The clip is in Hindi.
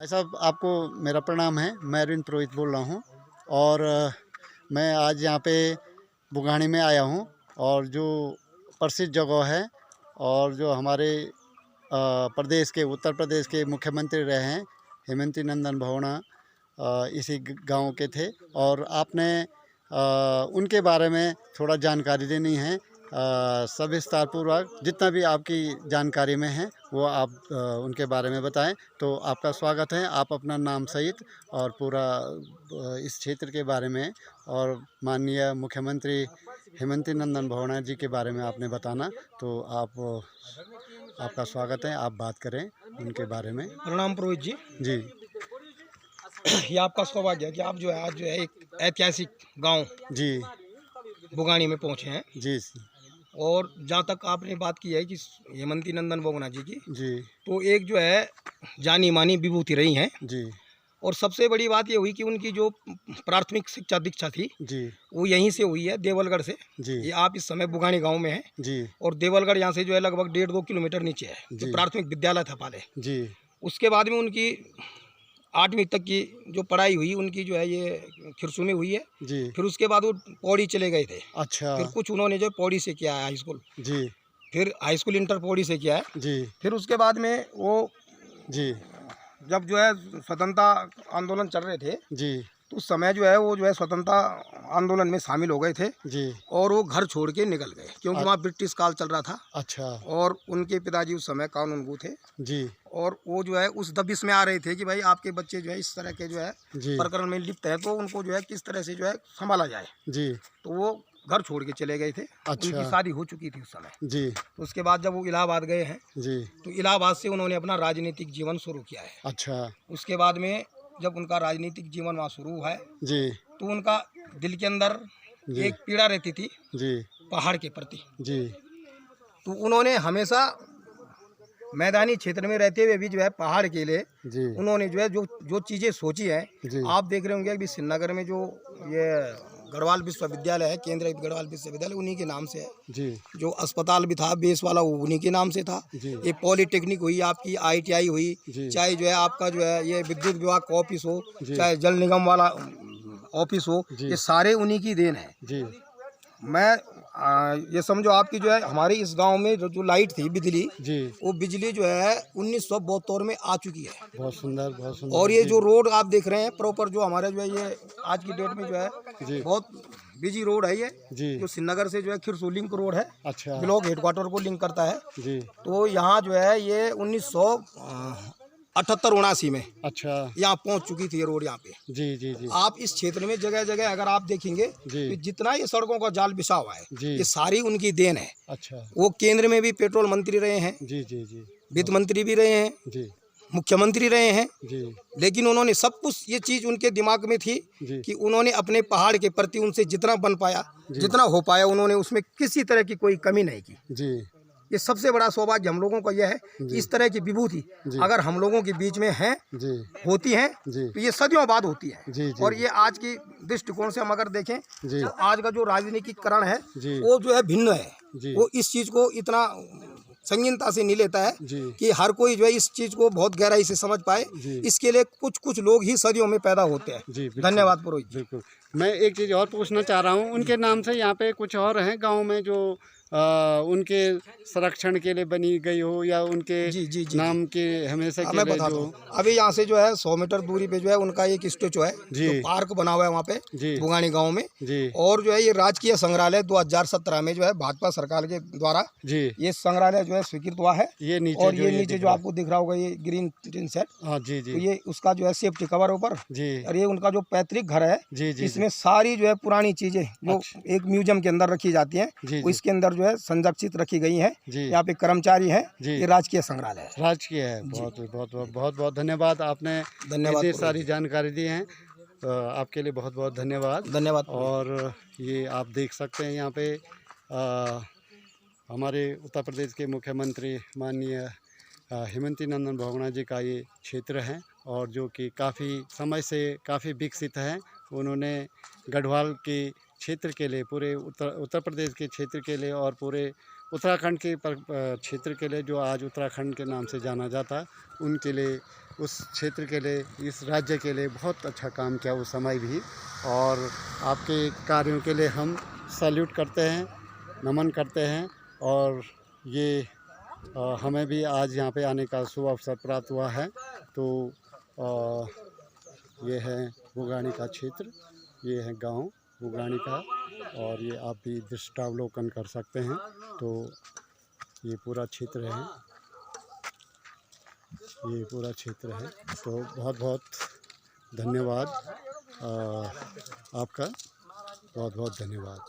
भाई साहब, आपको मेरा प्रणाम है। मैं अरविंद पुरोहित बोल रहा हूँ और मैं आज यहाँ पे बुगानी में आया हूँ और जो प्रसिद्ध जगह है और जो हमारे प्रदेश के उत्तर प्रदेश के मुख्यमंत्री रहे हैं हेमंत नंदन भवना इसी गांव के थे और आपने उनके बारे में थोड़ा जानकारी देनी है। सविस्तारपूर्वक जितना भी आपकी जानकारी में है वो आप उनके बारे में बताएं। तो आपका स्वागत है। आप अपना नाम सहित और पूरा इस क्षेत्र के बारे में और माननीय मुख्यमंत्री हेमंत नंदन भवना जी के बारे में आपने बताना। तो आपका स्वागत है, आप बात करें उनके बारे में। प्रणाम पुरोहित जी। जी ये आपका सौभाग्य है कि आप जो है आज जो है एक ऐतिहासिक गांव जी बुगानी में पहुंचे हैं। जी और जहां तक आपने बात की है कि हेमंती नंदन भोगना जी की, जी तो एक जो है जानी मानी विभूति रही हैं। जी और सबसे बड़ी बात ये हुई कि उनकी जो प्राथमिक शिक्षा दीक्षा थी जी वो यहीं से हुई है, देवलगढ़ से। जी ये आप इस समय बुगानी गांव में हैं जी और देवलगढ़ यहाँ से जो है लगभग 1.5-2 किलोमीटर नीचे है। जी जो प्राथमिक विद्यालय था पहले, जी उसके बाद में उनकी 8वीं तक की जो पढ़ाई हुई उनकी जो है ये खिरसू में हुई है। जी। फिर उसके बाद वो पौड़ी चले गए थे। अच्छा। फिर कुछ उन्होंने जो पौड़ी से किया है हाई स्कूल, जी फिर हाई स्कूल इंटर पौड़ी से किया है। जी फिर उसके बाद में वो जी जब जो है स्वतंत्रता आंदोलन चल रहे थे जी तो उस समय जो है वो जो है स्वतंत्रता आंदोलन में शामिल हो गए थे जी। और वो घर छोड़ के निकल गए क्योंकि वहाँ ब्रिटिश काल चल रहा था। अच्छा। और उनके पिताजी उस समय कानूनगो थे जी। और वो जो है उस दबिश में आ रहे थे कि भाई आपके बच्चे जो है इस तरह के जो है जी प्रकरण में लिप्त है, तो उनको जो है किस तरह से जो है संभाला जाए। जी। तो वो घर छोड़ के चले गए थे। अच्छा। उनकी शादी हो चुकी थी उस समय। जी तो उसके बाद जब वो इलाहाबाद गए हैं जी। तो इलाहाबाद से उन्होंने अपना राजनीतिक जीवन शुरू किया है। अच्छा। उसके बाद में जब उनका राजनीतिक जीवन वहाँ शुरू हुआ है जी तो उनका दिल के अंदर जी एक पीड़ा रहती थी जी पहाड़ के प्रति। जी तो उन्होंने हमेशा मैदानी क्षेत्र में रहते हुए भी जो है पहाड़ के लिए जी उन्होंने जो है जो चीज़ें सोची हैं। जी। आप देख रहे होंगे अभी श्रीनगर में जो ये गढ़वाल विश्वविद्यालय है, केंद्रीय गढ़वाल विश्वविद्यालय, उन्हीं के नाम से है। जी जो अस्पताल भी था बेस वाला वो उन्हीं के नाम से था। जी ये पॉलिटेक्निक हुई, आपकी ITI हुई, जी चाहे जो है आपका जो है ये विद्युत विभाग का ऑफिस हो, जी चाहे जल निगम वाला ऑफिस हो, जी ये सारे उन्हीं की देन है। जी मैं ये समझो आपकी जो है हमारे इस गांव में जो लाइट थी बिजली, जी। वो बिजली जो है 1972 में आ चुकी है। बहुत सुंदर, बहुत सुंदर। और ये जी जो रोड आप देख रहे हैं प्रॉपर जो हमारे जो है ये आज की डेट में जो है जी बहुत बिजी रोड है ये, जी। जो श्रीनगर से जो है खिरसू लिंक रोड है, अच्छा। ब्लॉक हेडक्वार्टर को लिंक करता है। जी। तो यहाँ जो है ये 1978-79 में अच्छा। यहाँ पहुँच चुकी थी ये रोड यहाँ पे। जी जी जी आप इस क्षेत्र में जगह जगह अगर आप देखेंगे जी तो जितना ये सड़कों का जाल बिछा हुआ है जी। ये सारी उनकी देन है। अच्छा। वो केंद्र में भी पेट्रोल मंत्री रहे हैं, जी जी जी वित्त मंत्री भी रहे हैं, जी मुख्यमंत्री रहे हैं। जी लेकिन उन्होंने सब कुछ ये चीज़ उनके दिमाग में थी जी कि उन्होंने अपने पहाड़ के प्रति उनसे जितना बन पाया, जितना हो पाया, उन्होंने उसमें किसी तरह की कोई कमी नहीं की। जी ये सबसे बड़ा सौभाग्य हम लोगों का यह है कि इस तरह की विभूति अगर हम लोगों के बीच में है, जी होती हैं, जी तो ये सदियों बाद होती है। जी जी और ये आज की दृष्टिकोण से हम अगर देखें जी तो आज का जो राजनीतिकरण है जी वो जो है भिन्न है। जी वो इस चीज़ को इतना संगीनता से नहीं लेता है जी कि हर कोई जो है इस चीज़ को बहुत गहराई से समझ पाए। जी। इसके लिए कुछ कुछ लोग ही सदियों में पैदा होते हैं। जी बिल्कुल। धन्यवाद पुरोहित जी। बिल्कुल। मैं एक चीज़ और पूछना चाह रहा हूँ, उनके नाम से यहाँ पे कुछ और हैं गांव में जो उनके संरक्षण के लिए बनी गई हो या उनके जी जी जी नाम के हमेशा के मैं लिए बताता जो। हूँ। अभी यहाँ से जो है 100 मीटर दूरी पे जो है उनका एक स्टेचू है, जी। जो पार्क बना हुआ है वहाँ पे जी बुगानी गांव में। जी और जो है ये राजकीय संग्रहालय 2017 में जो है भाजपा सरकार के द्वारा जी ये संग्रहालय जो है स्वीकृत हुआ है। ये नीचे और जो ये नीचे दिख जो रहा आपको दिख रहा होगा ये ग्रीन टिन सेट, है। हाँ जी तो जी ये उसका जो है सेफ्टी कवर ऊपर। जी और ये उनका जो पैतृक घर है, जी जी इसमें सारी जो है पुरानी चीजें जो अच्छा। एक म्यूजियम के अंदर रखी जाती हैं, जी वो इसके अंदर जो है संरक्षित रखी गई हैं। जी यहाँ पे कर्मचारी हैं, जी ये राजकीय संग्रहालय है। राजकीय है। बहुत बहुत बहुत बहुत बहुत धन्यवाद, आपने धन्यवाद इतनी पुरोहित सारी जी। जानकारी दी है। आपके लिए बहुत बहुत धन्यवाद। धन्यवाद पुरोहित। और ये आप देख सकते हैं यहाँ पे हमारे उत्तर प्रदेश के मुख्यमंत्री माननीय हेमंत नंदन भोगना जी का ये क्षेत्र है और जो कि काफ़ी समय से काफ़ी विकसित है। उन्होंने गढ़वाल के क्षेत्र के लिए, पूरे उत्तर प्रदेश के क्षेत्र के लिए और पूरे उत्तराखंड के क्षेत्र के लिए, जो आज उत्तराखंड के नाम से जाना जाता, उनके लिए, उस क्षेत्र के लिए, इस राज्य के लिए बहुत अच्छा काम किया उस समय भी। और आपके कार्यों के लिए हम सैल्यूट करते हैं, नमन करते हैं। और ये हमें भी आज यहाँ पे आने का शुभ अवसर प्राप्त हुआ है। तो ये है बुगानी का क्षेत्र, ये है गांव बुगानी का, और ये आप भी दृष्टावलोकन कर सकते हैं। तो ये पूरा क्षेत्र है, ये पूरा क्षेत्र है। तो बहुत बहुत धन्यवाद आपका, बहुत बहुत धन्यवाद।